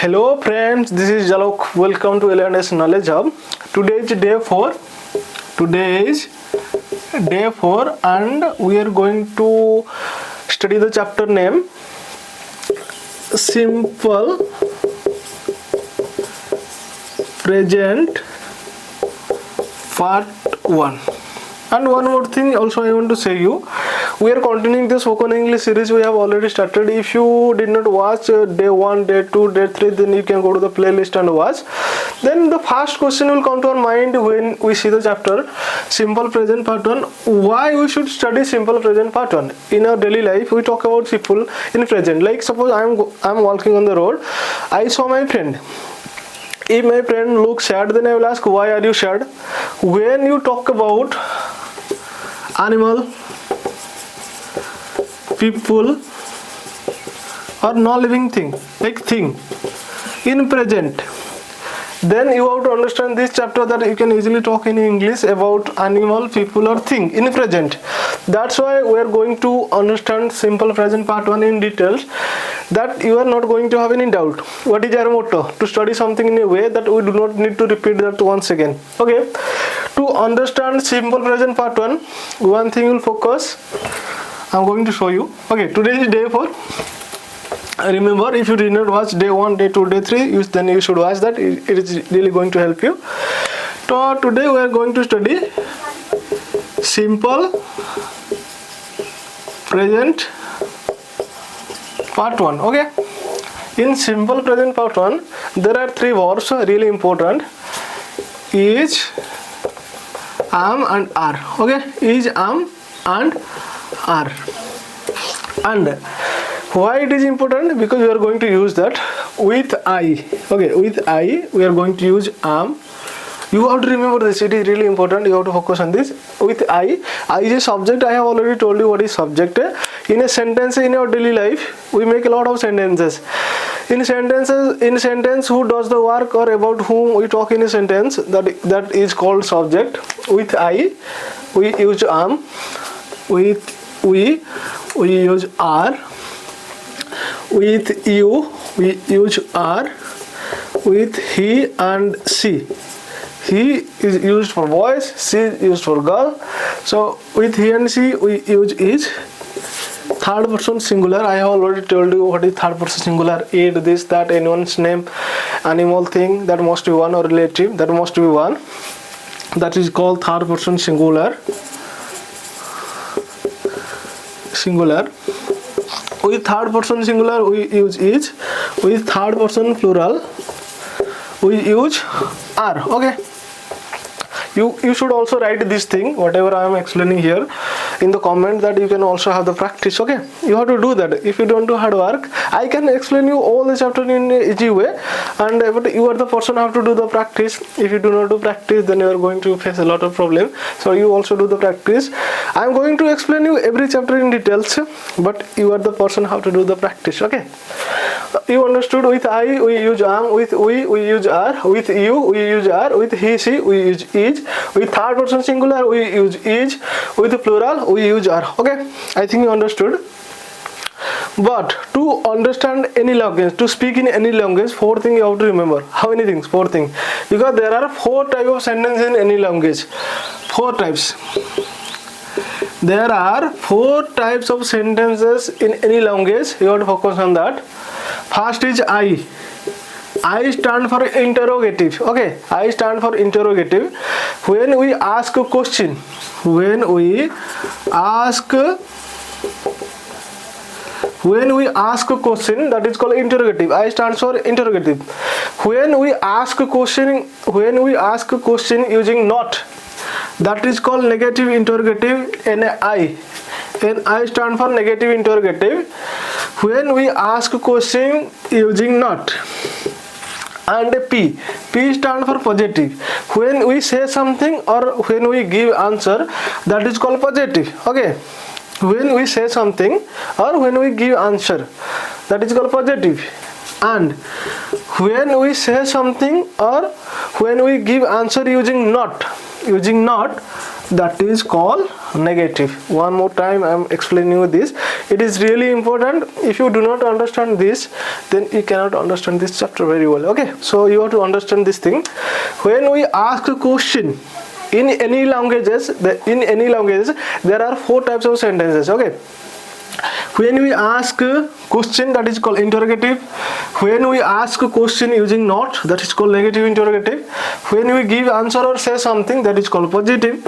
Hello friends, this is Jalok. Welcome to LNS Knowledge Hub. Today is day 4. Today is day 4 and we are going to study the chapter name Simple Present Part 1. And one more thing also I want to say you, we are continuing the spoken English series we have already started. If you did not watch day 1, day 2, day 3, then you can go to the playlist and watch. Then the first question will come to our mind when we see the chapter Simple Present Part 1. Why we should study Simple Present Part 1? In our daily life we talk about simple in present. Like suppose I am walking on the road, I saw my friend. If my friend looks sad, then I will ask, why are you sad? When you talk about animal, people, or non-living thing, like thing, in present, then you have to understand this chapter that you can easily talk in English about animal, people, or thing in present. That's why we are going to understand Simple Present Part 1 in details, that you are not going to have any doubt. What is our motto? To study something in a way that we do not need to repeat that once again. Okay, to understand Simple Present Part 1, one thing will focus. I'm going to show you. Okay, today is day 4. Remember, if you did not watch day 1, day 2, day 3, then you should watch that. It is really going to help you. So today we are going to study Simple Present Part 1. Okay, in Simple Present Part 1 there are 3 verbs really important: is, am, and are. Okay, is, am, and are. And why it is important? Because we are going to use that with I. Okay, with I we are going to use am. You have to remember this, it is really important. You have to focus on this. With I is a subject. I have already told you what is subject. In a sentence, in our daily life we make a lot of sentences. In sentence, who does the work or about whom we talk in a sentence, that is called subject. With I we use am. With we use are. With you we use are. With he and she, he is used for boys, she is used for girl. So with he and she we use is. Third person singular, I have already told you what is third person singular. It, this, that, anyone's name, animal, thing, that must be one, or relative, that must be one. That is called third person singular. With third person singular we use is. With third person plural we use are. Okay, you should also write this thing, whatever I am explaining here, in the comment, that you can also have the practice. Okay, you have to do that. If you don't do hard work, I can explain you all the chapter in an easy way, and but you are the person who have to do the practice. If you do not do practice, then you are going to face a lot of problem. So you also do the practice. I am going to explain you every chapter in details, but you are the person how to do the practice. Okay, you understood? With I we use am. With we use are. With you we use are. With he, she we use is. With third person singular we use is. With plural we use are. Okay, I think you understood. But to understand any language, to speak in any language, 4 things you have to remember. How many things? 4 things. Because there are 4 types of sentences in any language. 4 types. There are 4 types of sentences in any language. You have to focus on that. First is I. I stand for interrogative. Okay, I stand for interrogative. When we ask a question, when we ask a question, that is called interrogative. I stands for interrogative. When we ask a question using not, that is called negative interrogative. NI stand for negative interrogative. When we ask a question using not. And P stand for positive. When we say something or when we give answer, that is called positive. Okay, when we say something or when we give answer, that is called positive. And when we say something or when we give answer using not, that is called negative. One more time I am explaining you this. It is really important. If you do not understand this, then you cannot understand this chapter very well. Okay, so you have to understand this thing. When we ask a question in any languages, there are 4 types of sentences. Okay, when we ask a question, that is called interrogative. When we ask a question using not, that is called negative interrogative. When we give answer or say something, that is called positive.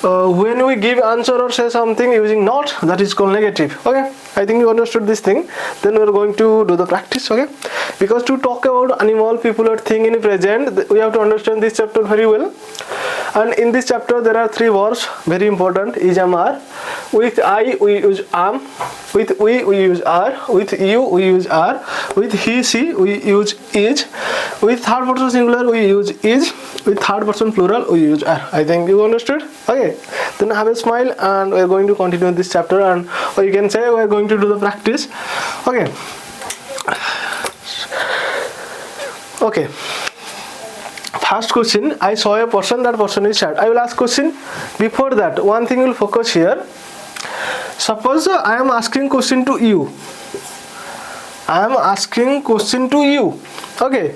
When we give answer or say something using not, that is called negative. Okay, I think you understood this thing. Then we are going to do the practice. Okay, because to talk about animal, people, or thing in present, we have to understand this chapter very well. And in this chapter there are 3 verbs, very important: is, am, are. With I we use am, with we use are, with you we use are, with he she we use is, with third person singular we use is, with third person plural we use are. I think you understood. Okay, then have a smile and we are going to continue this chapter, and or you can say we are going to do the practice. Okay, first question: I saw a person, that person is sad. I will ask question. Before that, one thing will focus here. Suppose I am asking question to you. I am asking question to you. Okay,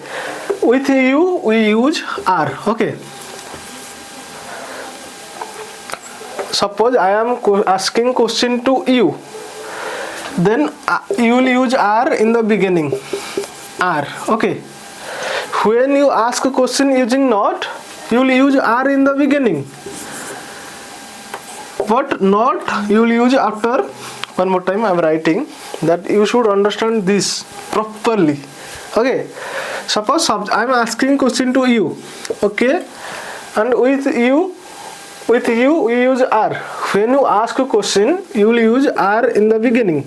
with you we use are. Okay, suppose I am asking question to you, then you will use are in the beginning. Are. Okay, when you ask a question using not, you will use are in the beginning, but not you will use after. One more time I am writing that you should understand this properly. Okay, suppose I am asking question to you. Okay, and with you we use are. When you ask a question, you will use are in the beginning.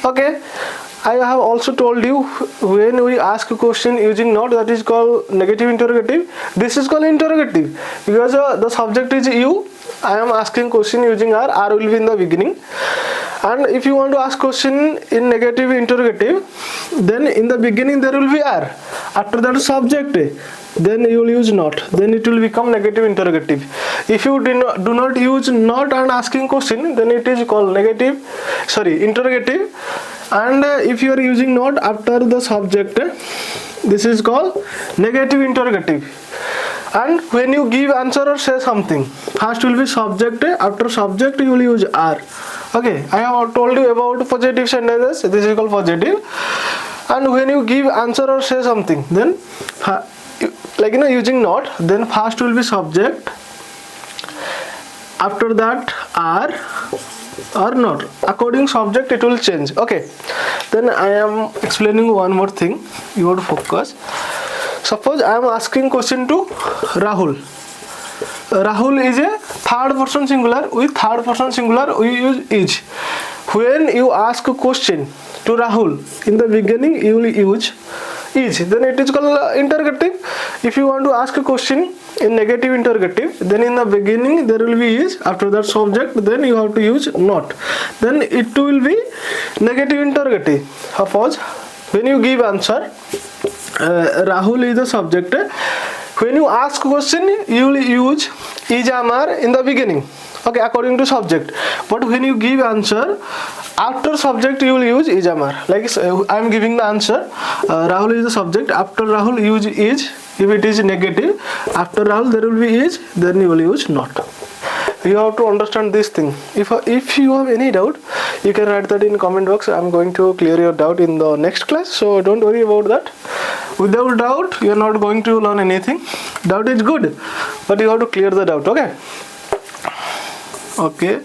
Okay, I have also told you, when we ask a question using not, that is called negative interrogative. This is called interrogative because the subject is you. I am asking question using are will be in the beginning. And if you want to ask question in negative interrogative, then in the beginning there will be are. After that subject, then you will use not. Then it will become negative interrogative. If you do not use not and asking question, then it is called interrogative. And if you are using not after the subject, this is called negative interrogative. And when you give answer or say something, first will be subject, after subject you will use are. Okay, I have told you about positive sentences. This is called positive. And when you give answer or say something, then using not, then first will be subject, after that are or not. According subject it will change. Okay, then I am explaining one more thing. You have to focus. Suppose I am asking question to Rahul. Rahul is a third person singular. With third person singular we use is. When you ask a question to Rahul, in the beginning you will use is. Then it is called interrogative. If you want to ask a question in negative interrogative, then in the beginning there will be is. After that subject, then you have to use not. Then it will be negative interrogative. Suppose when you give answer, Rahul is the subject. When you ask question, you will use is, am, are in the beginning. Okay, according to subject. But when you give answer, after subject you will use is, am, are. Like I am giving the answer. Rahul is the subject. After Rahul use is. If it is negative, after Rahul there will be is. Then you will use not. You have to understand this thing. If you have any doubt, you can write that in comment box. I am going to clear your doubt in the next class, so don't worry about that. Without doubt you are not going to learn anything. Doubt is good, but you have to clear the doubt. Okay,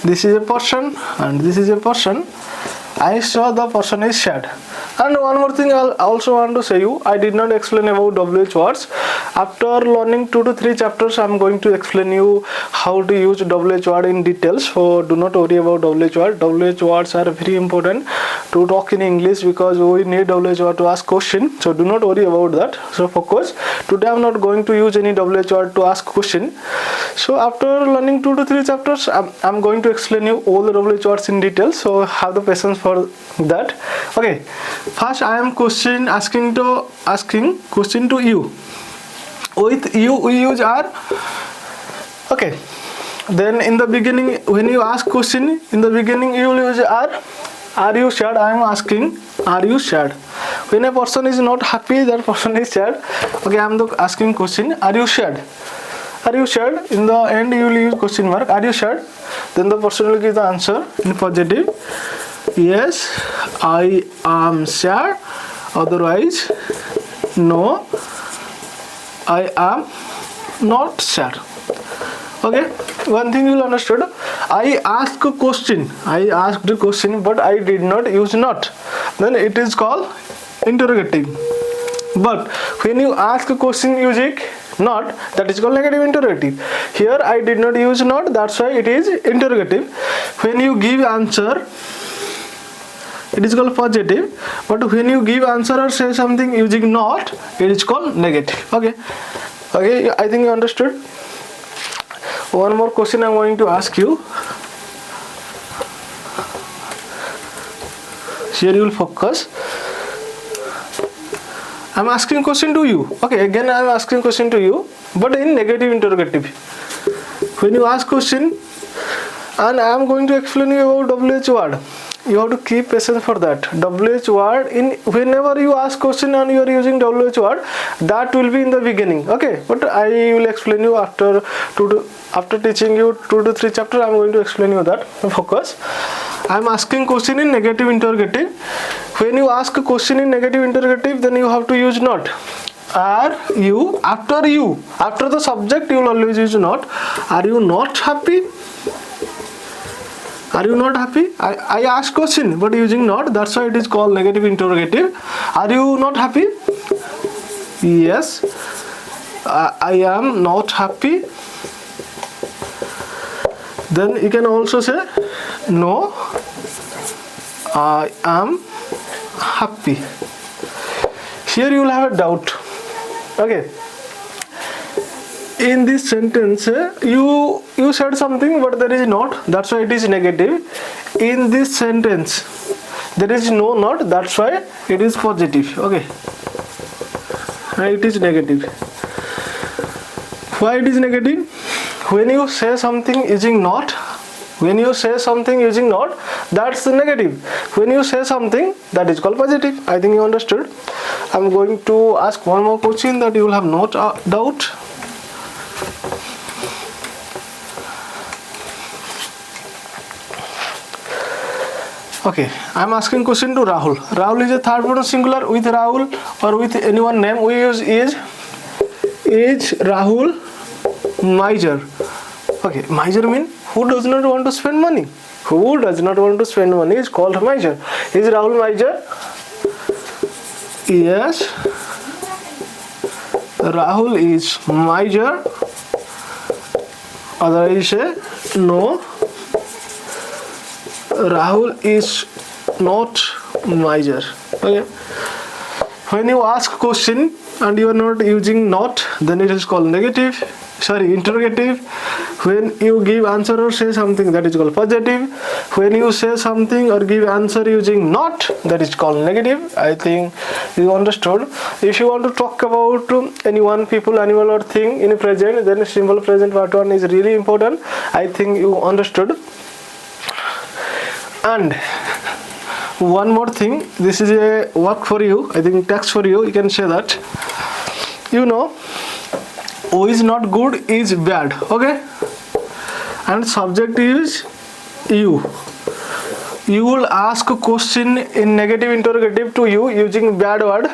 this is a person and this is a person. I saw the person is sad. And one more thing I also want to say you, I did not explain about WH words. After learning 2 to 3 chapters, I am going to explain you how to use WH word in details. So do not worry about WH word. WH words are very important to talk in English because we need WH word to ask question. So do not worry about that. So focus. Today I am not going to use any WH word to ask question. So after learning 2 to 3 chapters, I am going to explain you all the WH words in detail. So have the patience for that. Okay. First I am asking question to you. With you we use are. Okay, Then in the beginning, when you ask question, in the beginning you will use are you sad? I am asking, are you sad? When a person is not happy, that person is sad. Okay, I am asking question, are you sad? Are you sad? In the end you will use question mark, are you sad? Then the person will give the answer in positive, yes, I am sad. Otherwise, no, I am not sad. Okay, one thing you will understood, I asked a question, but I did not use not, then it is called interrogative. But when you ask a question using not, that is called negative interrogative. Here I did not use not, that's why it is interrogative. When you give answer, it is called positive, but when you give answer or say something using not, it is called negative. Okay, I think you understood. One more question I am going to ask you. Here you will focus. I am asking question to you. Okay, again I am asking question to you, but in negative interrogative. When you ask question and I am going to explain you about WH word, you have to keep patience for that. WH word, in whenever you ask question and you are using WH word, that will be in the beginning. Okay, but I will explain you after teaching you 2 to 3 chapters. I am going to explain you that. Focus. I am asking question in negative interrogative. When you ask a question in negative interrogative, then you have to use not. Are you, after the subject you will always use not. Are you not happy? Are you not happy? I ask question but using not, that's why it is called negative interrogative. Are you not happy? Yes, I am not happy. Then you can also say no, I am happy. Here you will have a doubt. Okay, in this sentence you said something but there is not, that's why it is negative. In this sentence there is no not, that's why it is positive. Okay, it is negative. Why it is negative? When you say something using not, that's negative. When you say something, that is called positive. I think you understood. I am going to ask one more question that you will have no doubt. Okay, I am asking question to Rahul. Rahul is a third person singular. With Rahul or with anyone name, we use is Rahul miser. Okay, miser means who does not want to spend money. Who does not want to spend money is called miser. Is Rahul miser? Yes, Rahul is miser. Otherwise say no, Rahul is not miser. Okay, when you ask question and you are not using not, then it is called interrogative. When you give answer or say something, that is called positive. When you say something or give answer using not, that is called negative. I think you understood. If you want to talk about anyone, people, animal or thing in present, then simple present part 1 is really important. I think you understood. And one more thing, this is a work for you, I think text for you. You can say that, you know, O is not good is bad. Okay, and subject is you. You will ask a question in negative interrogative to you using bad word,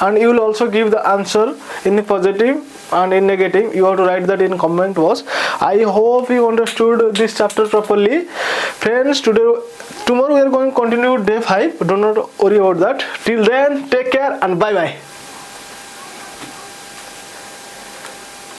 and you will also give the answer in positive and in negative. You have to write that in comment box. I hope you understood this chapter properly. Friends, tomorrow we are going to continue day 5. Do not worry about that. Till then, take care and bye bye.